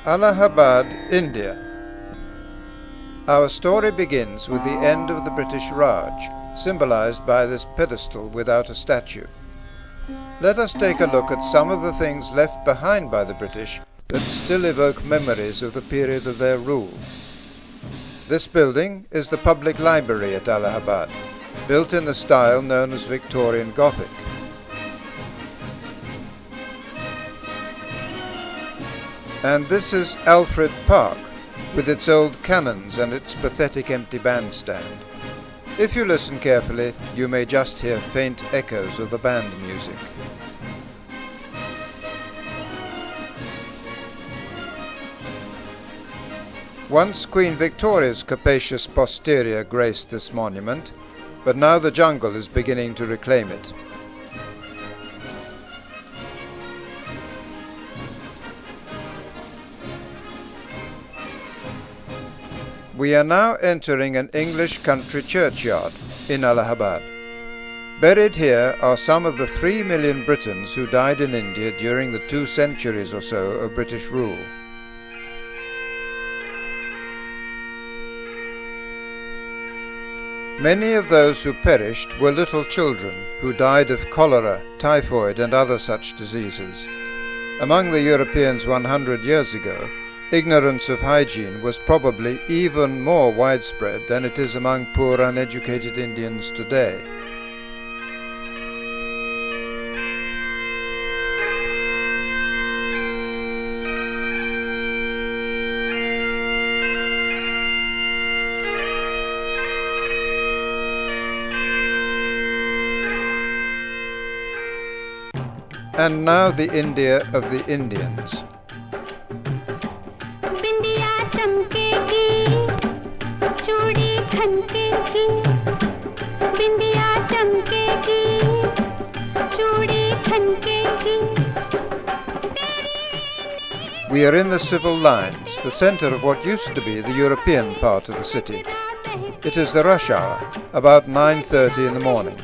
Allahabad, India. Our story begins with the end of the British Raj, symbolized by this pedestal without a statue. Let us take a look at some of the things left behind by the British that still evoke memories of the period of their rule. This building is the public library at Allahabad, built in the style known as Victorian Gothic. And this is Alfred Park, with its old cannons and its pathetic empty bandstand. If you listen carefully, you may just hear faint echoes of the band music. Once Queen Victoria's capacious posterior graced this monument, but now the jungle is beginning to reclaim it. We are now entering an English country churchyard in Allahabad. Buried here are some of the 3 million Britons who died in India during the 2 centuries or so of British rule. Many of those who perished were little children who died of cholera, typhoid and other such diseases. Among the Europeans 100 years ago, ignorance of hygiene was probably even more widespread than it is among poor uneducated Indians today. And now the India of the Indians. We are in the civil lines, the center of what used to be the European part of the city. It is the rush hour, about 9:30 in the morning.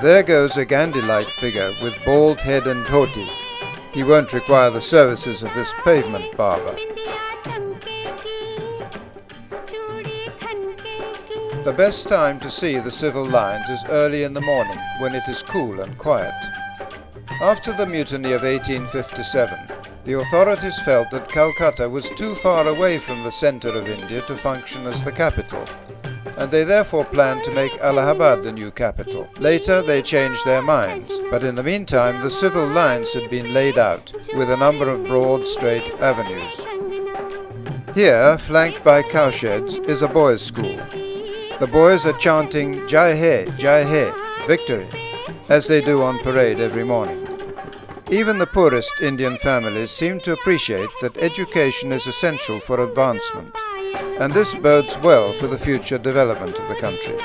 There goes a Gandhi-like figure with bald head and dhoti. He won't require the services of this pavement barber. The best time to see the civil lines is early in the morning, when it is cool and quiet. After the mutiny of 1857, the authorities felt that Calcutta was too far away from the centre of India to function as the capital, and they therefore planned to make Allahabad the new capital. Later they changed their minds, but in the meantime the civil lines had been laid out, with a number of broad, straight avenues. Here, flanked by cowsheds, is a boys' school. The boys are chanting Jai Hai, victory, as they do on parade every morning. Even the poorest Indian families seem to appreciate that education is essential for advancement, and this bodes well for the future development of the country.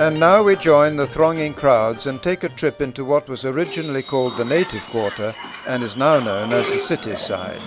And now we join the thronging crowds and take a trip into what was originally called the native quarter and is now known as the city side.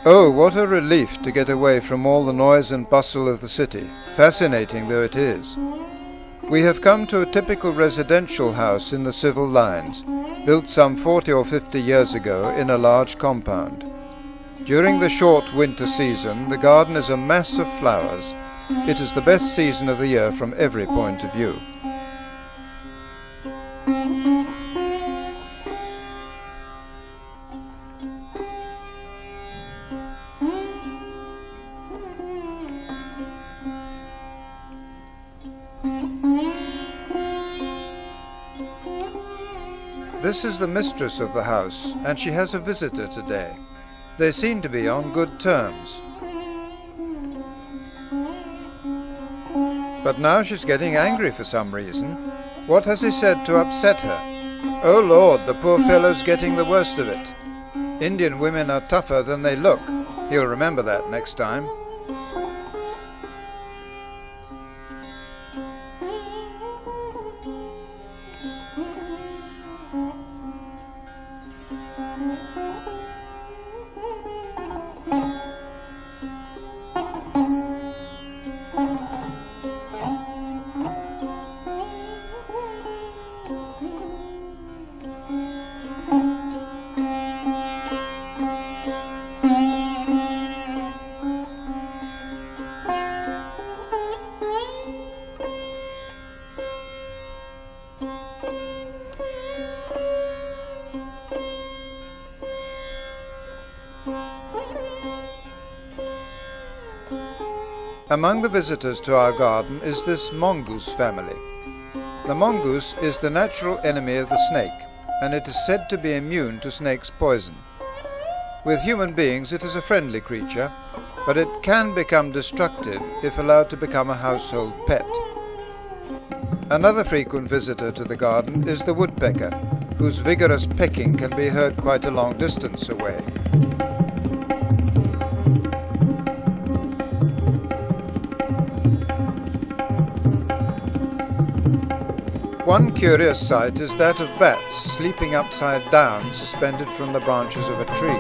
Oh, what a relief to get away from all the noise and bustle of the city, fascinating though it is. We have come to a typical residential house in the civil lines, built some 40 or 50 years ago in a large compound. During the short winter season, the garden is a mass of flowers. It is the best season of the year from every point of view. This is the mistress of the house, and she has a visitor today. They seem to be on good terms. But now she's getting angry for some reason. What has he said to upset her? Oh Lord, the poor fellow's getting the worst of it. Indian women are tougher than they look. He'll remember that next time. Among the visitors to our garden is this mongoose family. The mongoose is the natural enemy of the snake, and it is said to be immune to snake's poison. With human beings it is a friendly creature, but it can become destructive if allowed to become a household pet. Another frequent visitor to the garden is the woodpecker, whose vigorous pecking can be heard quite a long distance away. One curious sight is that of bats sleeping upside down, suspended from the branches of a tree.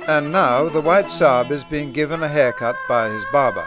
And now the white Saab is being given a haircut by his barber.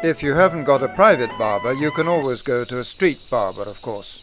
If you haven't got a private barber, you can always go to a street barber, of course.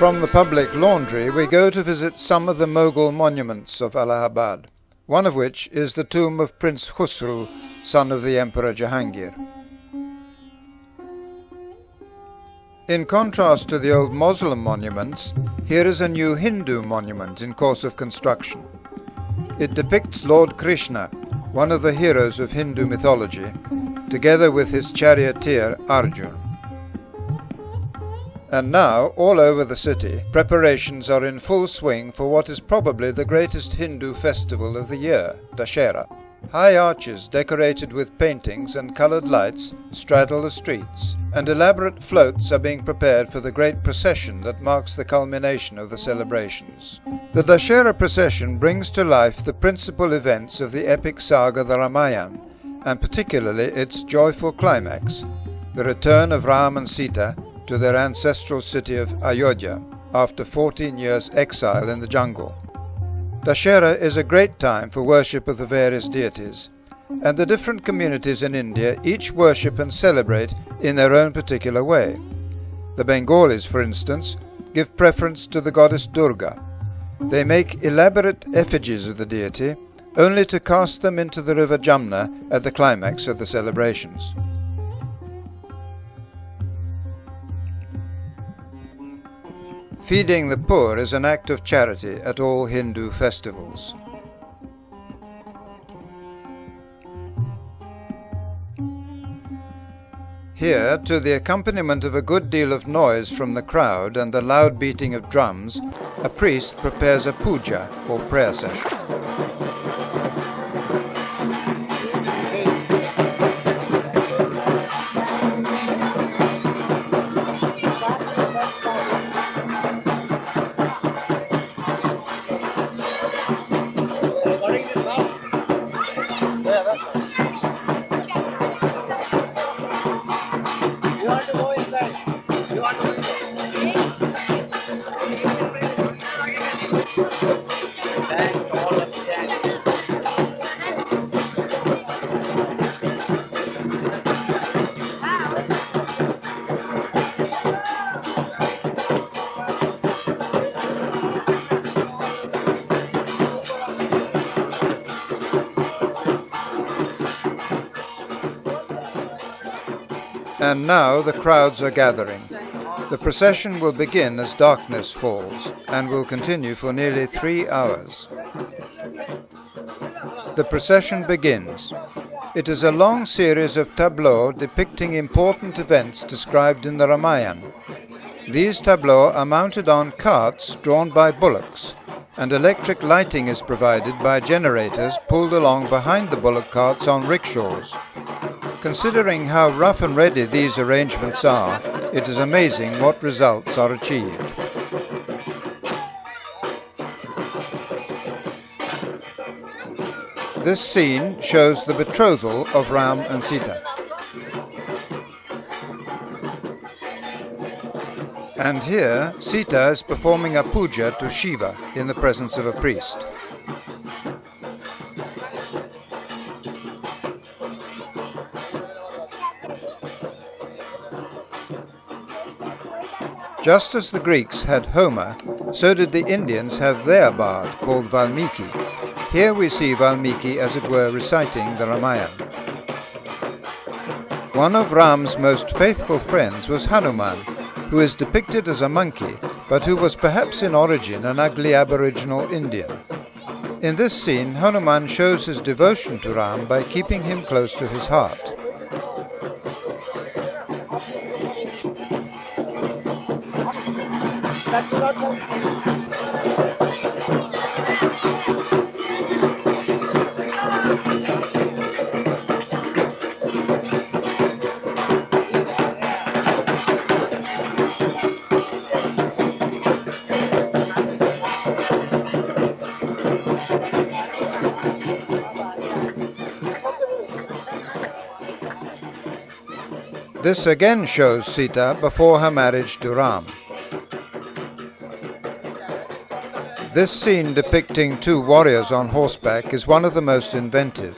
From the public laundry we go to visit some of the Mughal monuments of Allahabad, one of which is the tomb of Prince Khusru, son of the Emperor Jahangir. In contrast to the old Muslim monuments, here is a new Hindu monument in course of construction. It depicts Lord Krishna, one of the heroes of Hindu mythology, together with his charioteer Arjun. And now, all over the city, preparations are in full swing for what is probably the greatest Hindu festival of the year, Dussehra. High arches decorated with paintings and coloured lights straddle the streets, and elaborate floats are being prepared for the great procession that marks the culmination of the celebrations. The Dussehra procession brings to life the principal events of the epic saga the Ramayana, and particularly its joyful climax, the return of Ram and Sita to their ancestral city of Ayodhya after 14 years' exile in the jungle. Dussehra is a great time for worship of the various deities, and the different communities in India each worship and celebrate in their own particular way. The Bengalis, for instance, give preference to the goddess Durga. They make elaborate effigies of the deity, only to cast them into the river Jamna at the climax of the celebrations. Feeding the poor is an act of charity at all Hindu festivals. Here, to the accompaniment of a good deal of noise from the crowd and the loud beating of drums, a priest prepares a puja, or prayer session. And now the crowds are gathering. The procession will begin as darkness falls, and will continue for nearly 3 hours. The procession begins. It is a long series of tableaux depicting important events described in the Ramayana. These tableaux are mounted on carts drawn by bullocks, and electric lighting is provided by generators pulled along behind the bullock carts on rickshaws. Considering how rough and ready these arrangements are, it is amazing what results are achieved. This scene shows the betrothal of Ram and Sita. And here, Sita is performing a puja to Shiva in the presence of a priest. Just as the Greeks had Homer, so did the Indians have their bard called Valmiki. Here we see Valmiki, as it were, reciting the Ramayana. One of Ram's most faithful friends was Hanuman, who is depicted as a monkey, but who was perhaps in origin an ugly aboriginal Indian. In this scene, Hanuman shows his devotion to Ram by keeping him close to his heart. This again shows Sita before her marriage to Ram. This scene depicting two warriors on horseback is one of the most inventive.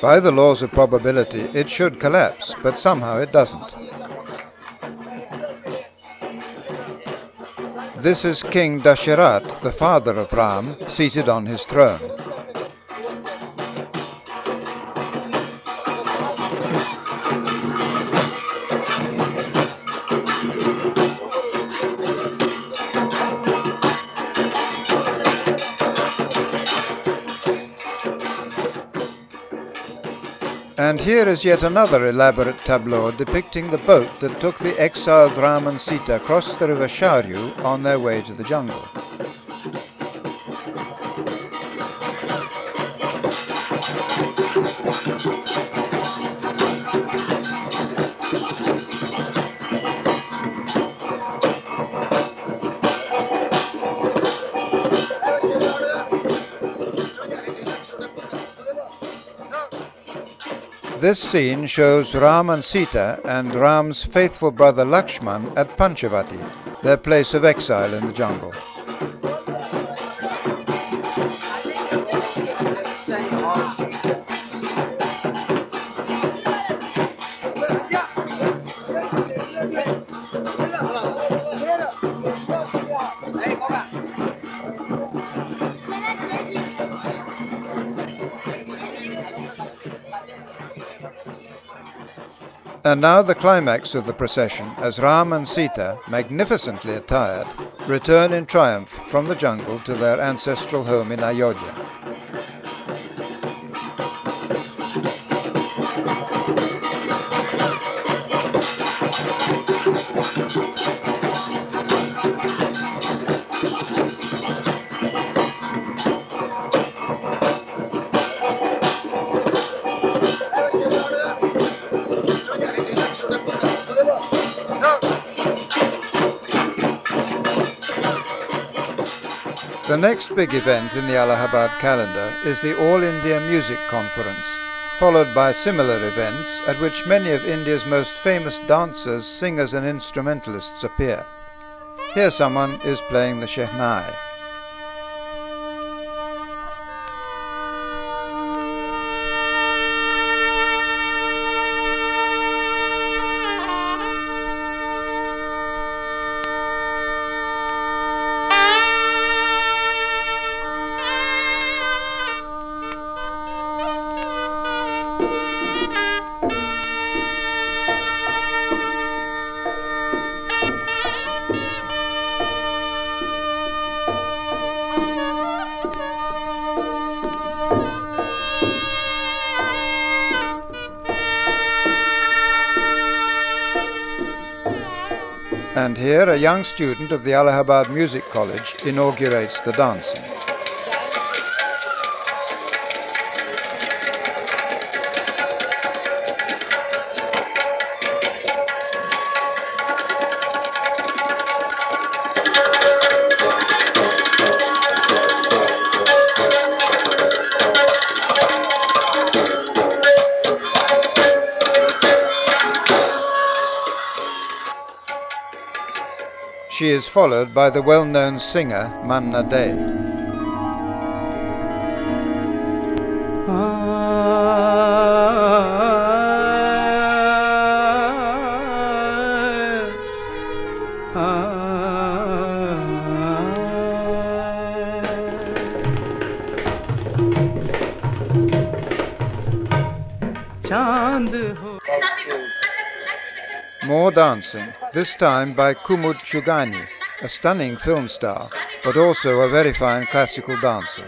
By the laws of probability, it should collapse, but somehow it doesn't. This is King Dasharat, the father of Ram, seated on his throne. And here is yet another elaborate tableau depicting the boat that took the exiled Ram and Sita across the river Sharyu on their way to the jungle. This scene shows Ram and Sita and Ram's faithful brother Lakshman at Panchavati, their place of exile in the jungle. And now the climax of the procession, as Ram and Sita, magnificently attired, return in triumph from the jungle to their ancestral home in Ayodhya. The next big event in the Allahabad calendar is the All India Music Conference, followed by similar events at which many of India's most famous dancers, singers and instrumentalists appear. Here someone is playing the shehnai. And here a young student of the Allahabad Music College inaugurates the dancing. She is followed by the well-known singer Manna Dey. More dancing, this time by Kumud Chugani, a stunning film star, but also a very fine classical dancer.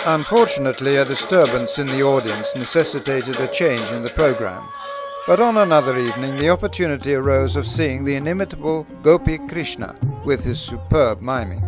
Unfortunately, a disturbance in the audience necessitated a change in the program. But on another evening, the opportunity arose of seeing the inimitable Gopi Krishna with his superb miming.